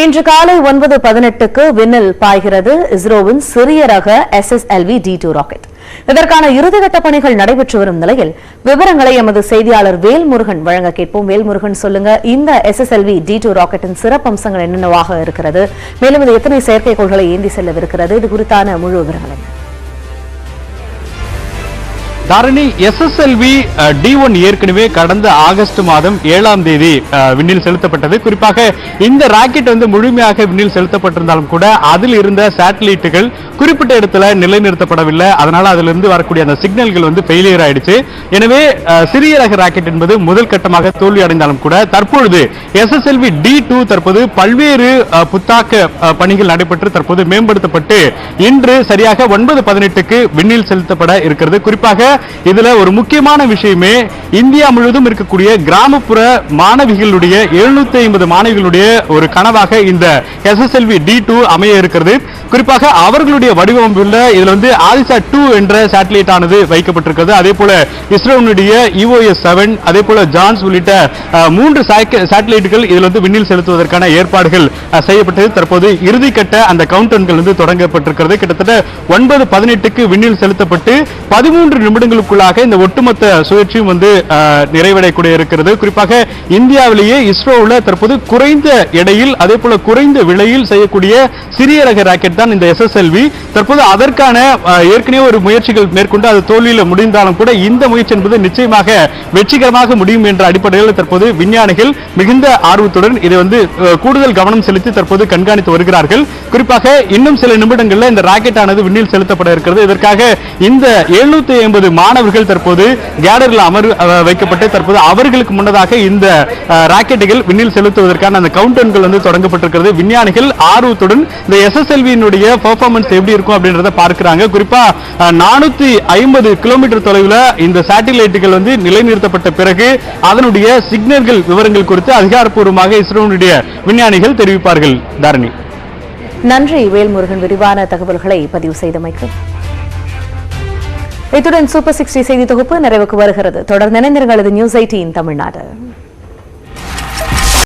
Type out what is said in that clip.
இன்று காலை 9:18க்கு விண்ணில் பாய்கிறது இஸ்ரோவின் சிறிய ரக SSLV D2 ராக்கெட். இதற்கான இறுதிக்கட்ட பணிகள் நடைபெற்று வரும் நிலையில் விவரங்களை எமது செய்தியாளர் வேல்முருகன் வழங்க கேட்போம். வேல்முருகன், சொல்லுங்க, இந்த SSLV D2 ராக்கெட்டின் சிறப்பம்சங்கள் என்னென்னவாக இருக்கிறது, மேலும் இது எத்தனை செயற்கைக்கோள்களை ஏந்தி செல்லவிருக்கிறது, இது குறித்தான முழு விவரங்கள் என்ன? தாரணி, SSLV D1 ஏற்கனவே கடந்த ஆகஸ்ட் மாதம் 7ஆம் தேதி விண்ணில் செலுத்தப்பட்டது. குறிப்பாக இந்த ராக்கெட் முழுமையாக விண்ணில் செலுத்தப்பட்டிருந்தாலும் கூட அதில் இருந்த சேட்டலைட்டுகள் குறிப்பிட்ட இடத்துல நிலைநிறுத்தப்படவில்லை. அதனால அதிலிருந்து வரக்கூடிய அந்த சிக்னல்கள் ஃபெயிலியர் ஆயிடுச்சு. எனவே சிறிய ரக ராக்கெட் என்பது முதல் கட்டமாக தோல்வி அடைந்தாலும் கூட தற்பொழுது SSLV D2 தற்போது பல்வேறு புத்தாக்க பணிகள் நடைபெற்று தற்போது மேம்படுத்தப்பட்டு இன்று சரியாக 9:18க்கு விண்ணில் செலுத்தப்பட இருக்கிறது. குறிப்பாக இதுல ஒரு முக்கியமான விஷயமே இந்தியா முழுவதும் இருக்கக்கூடிய கிராமப்புற மாணவிகளுடைய 750 மாணவிகளுடைய ஒரு கனவாக இந்த SSLV D2 அமைய இருக்கிறது. குறிப்பாக அவர்களுடைய வடிவமைப்புல இதுல ஆதிசா 2 என்ற சேட்டலைட் ஆனது வைக்கப்பட்டிருக்கிறது. அதே போல இஸ்ரோனுடைய EOS 7, அதே போல ஜான்ஸ் உள்ளிட்ட 3 சேட்டலைட்டுகள் இதுல விண்ணில் செலுத்துவதற்கான ஏற்பாடுகள் செய்யப்பட்டது. தற்போது இறுதிக்கட்ட அந்த கவுண்டவுன்கள் தொடங்கப்பட்டிருக்கிறது. கிட்டத்தட்ட 9:18க்கு விண்ணில் செலுத்தப்பட்டு 13 நிமிடங்களுக்குள்ளாக இந்த ஒட்டுமொத்த சுழற்சியும் நிறைவடையக்கூடிய இருக்கிறது. குறிப்பாக இந்தியாவிலேயே இஸ்ரோவில் தற்போது குறைந்த எடையில் அதே போல குறைந்த விலையில் செய்யக்கூடிய சிறிய ரக ராக்கெட் தான் இந்த SSLV. தற்போது அதற்கான ஏற்கனவே ஒரு முயற்சிகள் மேற்கொண்டு அது தோல்வியில் முடிந்தாலும் கூட இந்த முயற்சி என்பது நிச்சயமாக வெற்றிகரமாக முடியும் என்ற அடிப்படையில் தற்போது விஞ்ஞானிகள் மிகுந்த ஆர்வத்துடன் இதை கூடுதல் கவனம் செலுத்தி தற்போது கண்காணித்து வருகிறார்கள். குறிப்பாக இன்னும் சில நிமிடங்களில் இந்த ராக்கெட் ஆனது விண்ணில் செலுத்தப்பட இருக்கிறது. இதற்காக இந்த 750 மாணவர்கள் தற்போது கேடரில் வைக்கப்பட்டு தற்போது அவர்களுக்கு முன்னதாக இந்த ராக்கெட்டுகள் விண்ணில் செலுத்துவதற்கான அந்த கவுண்டவுன்கள் தொடங்கப்பட்டிருக்கிறது. விஞ்ஞானிகள் ஆர்வத்துடன் இந்த SSLV-னுடைய பெர்ஃபார்மன்ஸ் எப்படி இருக்கும் அப்படின்றத பார்க்கிறாங்க. குறிப்பா 450 கிலோமீட்டர் தொலைவில் இந்த சேட்டலைட்டுகள் நிலைநிறுத்தப்பட்ட பிறகு அதனுடைய சிக்னல்கள் விவரங்கள் குறித்து அதிகாரப்பூர்வமாக இஸ்ரோனுடைய விஞ்ஞானிகள் தெரிவிப்பார்கள். தாரணி, நன்றி வேல்முருகன், விரிவான தகவல்களை பதிவு செய்தமைக்கு. இத்துடன் சூப்பர் 60 செய்தி தொகுப்பு நிறைவுக்கு வருகிறது. தொடர்ந்து இணைந்திருங்கள். இது நியூஸ் 18 தமிழ்நாடு.